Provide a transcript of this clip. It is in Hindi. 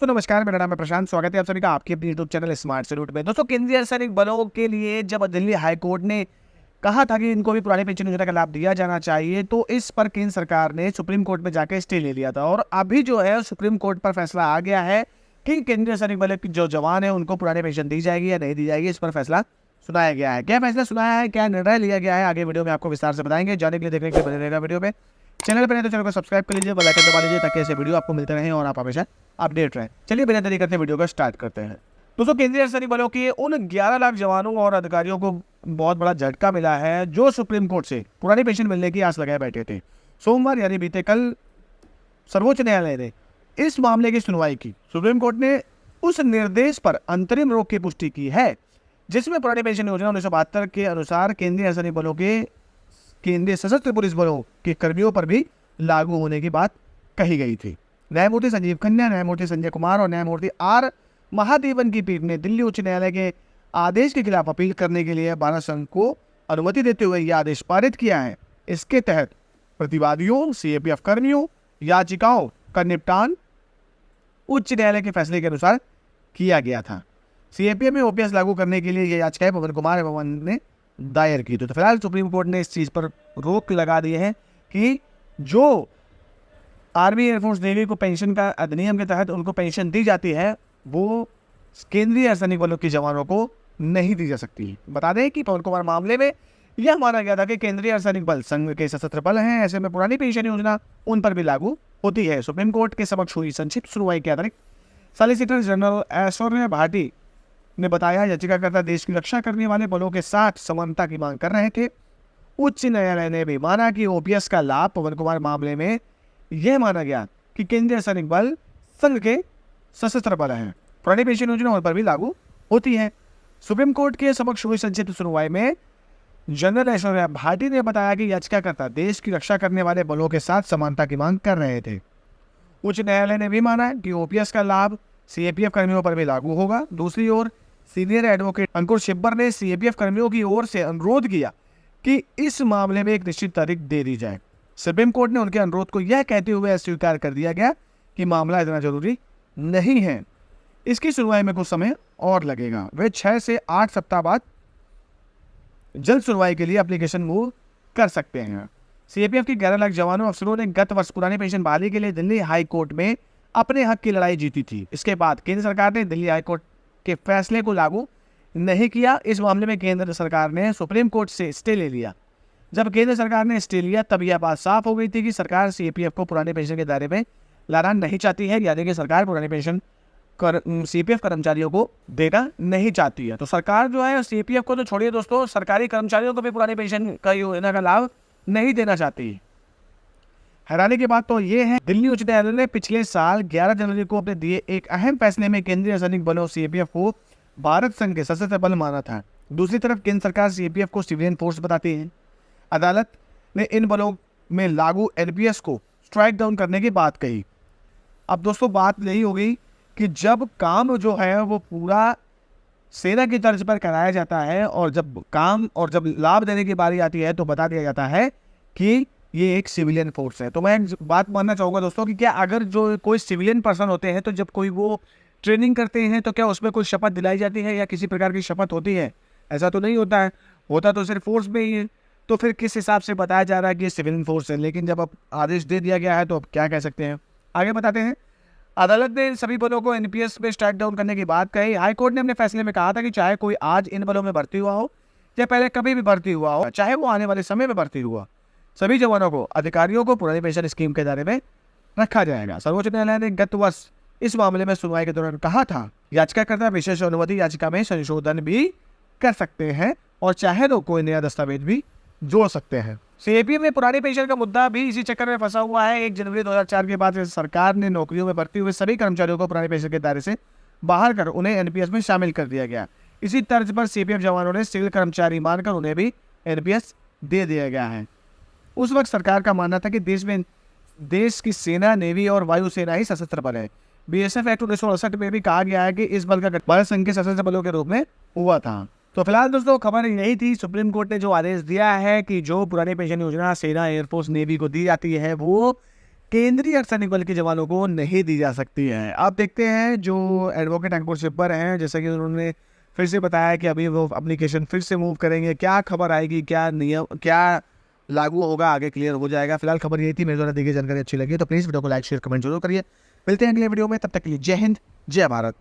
तो नमस्कार, मेरा नाम है प्रशांत। स्वागत है आप सभी का आपके अपने यूट्यूब चैनल स्मार्ट से रूट में। दोस्तों, केंद्रीय अर्धसैनिक बलों के लिए जब दिल्ली हाई कोर्ट ने कहा था कि इनको भी पुरानी पेंशन योजना का लाभ दिया जाना चाहिए, तो इस पर केंद्र सरकार ने सुप्रीम कोर्ट में जाकर स्टे ले लिया था। और अभी जो है सुप्रीम कोर्ट पर फैसला आ गया है कि केंद्रीय अर्धसैनिक बल के जो जवान है उनको पुरानी पेंशन दी जाएगी या नहीं दी जाएगी। इस पर फैसला सुनाया गया है। क्या फैसला सुनाया है, क्या निर्णय लिया गया है, आगे वीडियो में आपको विस्तार से बताएंगे। जाने के लिए देखने के लिए बने रहेगा वीडियो में। चैनल पर नहीं तो चैनल को सब्सक्राइब कर लीजिए, बेल आइकन दबा लीजिए ताकि ऐसे वीडियो आपको मिलते रहें और आप हमेशा अपडेट रहें। चलिए बिना देरी करते वीडियो को स्टार्ट करते हैं। दोस्तों, केंद्रीय अर्धसैनिक बलों के उन 11 लाख जवानों और अधिकारियों को बहुत बड़ा झटका मिला है जो सुप्रीम कोर्ट से पुरानी पेंशन मिलने की आस लगाए बैठे थे। सोमवार यानी बीते कल सर्वोच्च न्यायालय ने इस मामले की सुनवाई की। सुप्रीम कोर्ट ने उस निर्देश पर अंतरिम रोक की पुष्टि की है जिसमें पुरानी पेंशन योजना 1972 के अनुसार केंद्रीय अर्धसैनिक बलों के केंद्रीय सशस्त्र पुलिस बलों के कर्मियों पर भी लागू होने की बात कही गई थी। न्यायमूर्ति संजीव खन्ना, न्यायमूर्ति संजय कुमार और न्यायमूर्ति आर महादेवन की पीठ ने दिल्ली उच्च न्यायालय के आदेश के खिलाफ अपील करने के लिए भारत संघ को अनुमति देते हुए यह आदेश पारित किया है। इसके तहत प्रतिवादियों, सीएपीएफ कर्मियों याचिकाओं का निपटान उच्च न्यायालय के फैसले के अनुसार किया गया था। सीएपीएफ में ओपीएस लागू करने के लिए यह याचिकाएं पवन कुमार एवं ने दायर की। तो फिलहाल सुप्रीम कोर्ट ने इस चीज़ पर रोक लगा दी है कि जो आर्मी, एयरफोर्स, नेवी को पेंशन का अधिनियम के तहत उनको पेंशन दी जाती है वो केंद्रीय अर्धसैनिक बलों के जवानों को नहीं दी जा सकती। बता दें कि पवन कुमार मामले में यह माना गया था कि केंद्रीय अर्धसैनिक बल संघ के सशस्त्र बल हैं, ऐसे में पुरानी पेंशन योजना उन पर भी लागू होती है। सुप्रीम कोर्ट के समक्ष हुई संक्षिप्त सुनवाई के अतिरिक्त सॉलिसिटर जनरल ऐश्वर्या भाटी ने बताया, याचिकाकर्ता देश की रक्षा करने वाले बलों के साथ समानता की मांग कर रहे थे। उच्च न्यायालय ने भी माना कि ओपीएस का लाभ पवन कुमार मामले में यह माना गया कि केंद्रीय अर्धसैनिक बल संघ के सशस्त्र बल हैं, पुरानी पेंशन योजना उन पर भी लागू होती है। सुप्रीम कोर्ट के समक्ष हुई संक्षिप्त सुनवाई में जनरल ऐश्वर्या भाटी ने बताया कि याचिकाकर्ता देश की रक्षा करने वाले बलों के साथ समानता की मांग कर रहे थे। उच्च न्यायालय ने भी माना कि ओपीएस का लाभ सीएपीएफ कर्मियों पर भी लागू होगा। दूसरी ओर सीनियर एडवोकेट अंकुर छिब्बर ने सीएपीएफ कर्मियों की ओर से अनुरोध किया कि इस मामले में एक निश्चित तारीख दे दी जाए। सुप्रीम कोर्ट ने उनके अनुरोध को यह कहते हुए अस्वीकार कर दिया गया कि मामला इतना जरूरी नहीं है, इसकी सुनवाई में कुछ समय और लगेगा। वे 6 से 8 सप्ताह बाद जल्द सुनवाई के लिए एप्लीकेशन मूव कर सकते हैं। सीएपीएफ के 11 लाख जवानों अफसरों ने गत वर्ष पुरानी पेंशन बहाली के लिए दिल्ली हाई कोर्ट में अपने हक की लड़ाई जीती थी। इसके बाद केंद्र सरकार ने दिल्ली हाई कोर्ट के फैसले को लागू नहीं किया। इस मामले में केंद्र सरकार ने सुप्रीम कोर्ट से स्टे ले लिया। जब केंद्र सरकार ने स्टे लिया तब यह बात साफ हो गई थी कि सरकार सीएपीएफ को पुराने पेंशन के दायरे में लाना नहीं चाहती है, यानी कि सरकार पुरानी पेंशन सीपीएफ कर्मचारियों को देना नहीं चाहती है। तो सरकार जो है सीपीएफ को तो छोड़िए दोस्तों, सरकारी कर्मचारियों को भी पुरानी पेंशन का योजना का लाभ नहीं देना चाहती है। हैरानी की बात तो ये है, दिल्ली उच्च न्यायालय ने पिछले साल 11 जनवरी को अपने दिए एक अहम फैसले में केंद्रीय अर्धसैनिक बलों सीएपीएफ को भारत संघ के सशस्त्र बल माना था। दूसरी तरफ केंद्र सरकार सीएपीएफ को सिविलियन फोर्स बताती है। अदालत ने इन बलों में लागू एनपीएस को स्ट्राइक डाउन करने की बात कही। अब दोस्तों बात यही हो गई कि जब काम जो है वो पूरा सेना की तर्ज पर कराया जाता है और जब लाभ देने की बारी आती है तो बता दिया जाता है कि ये एक सिविलियन फोर्स है। तो मैं एक बात मानना चाहूँगा दोस्तों कि क्या अगर जो कोई सिविलियन पर्सन होते हैं तो जब कोई वो ट्रेनिंग करते हैं तो क्या उसमें कोई शपथ दिलाई जाती है या किसी प्रकार की शपथ होती है? ऐसा तो नहीं होता है, होता तो सिर्फ फोर्स में ही है। तो फिर किस हिसाब से बताया जा रहा है कि ये सिविलियन फोर्स है? लेकिन जब अब आदेश दे दिया गया है तो अब क्या कह सकते हैं, आगे बताते हैं। अदालत ने सभी बलों को एनपीएस में स्ट्राइक डाउन करने की बात कही। हाईकोर्ट ने अपने फैसले में कहा था कि चाहे कोई आज इन बलों में भर्ती हुआ हो या पहले कभी भी भर्ती हुआ हो, चाहे वो आने वाले समय में भर्ती हुआ, सभी जवानों को, अधिकारियों को पुरानी पेंशन स्कीम के दायरे में रखा जाएगा। सर्वोच्च न्यायालय ने गत वर्ष इस मामले में सुनवाई के दौरान कहा था, याचिकाकर्ता विशेष अनुमति याचिका में संशोधन भी कर सकते हैं और चाहे तो कोई नया दस्तावेज भी जोड़ सकते हैं। सीएपीएफ में पुरानी पेंशन का मुद्दा भी इसी चक्कर में फंसा हुआ है। 1 जनवरी 2004 के बाद सरकार ने नौकरियों में भर्ती हुए सभी कर्मचारियों को पुरानी पेंशन के दायरे से बाहर कर उन्हें एनपीएस में शामिल कर दिया गया। इसी तर्ज पर सीपीएफ जवानों ने सिविल कर्मचारी मानकर उन्हें भी एनपीएस दे दिया गया है। उस वक्त सरकार का मानना था कि देश की सेना, नेवी और वायुसेना ही सशस्त्र बल है। बीएसएफ एक्ट 1968 में भी कहा गया है कि इस बल का गठन भारत संघ के सशस्त्र बलों के रूप में हुआ था। तो फिलहाल दोस्तों खबर यही थी, सुप्रीम कोर्ट ने जो आदेश दिया है कि जो पुरानी पेंशन योजना सेना, एयरफोर्स, नेवी को दी जाती है वो केंद्रीय अर्धसैनिक बल के जवानों को नहीं दी जा सकती है। अब देखते हैं जो एडवोकेट अंकुर छिब्बर हैं, जैसा कि उन्होंने फिर से बताया कि अभी वो एप्लीकेशन फिर से मूव करेंगे। क्या खबर आएगी, क्या नियम, क्या लागू होगा, आगे क्लियर हो जाएगा। फिलहाल खबर यही थी। मेरे द्वारा दी गई जानकारी अच्छी लगी तो प्लीज़ वीडियो को लाइक शेयर कमेंट जरूर करिए। मिलते हैं अगले वीडियो में, तब तक के लिए जय हिंद, जय भारत।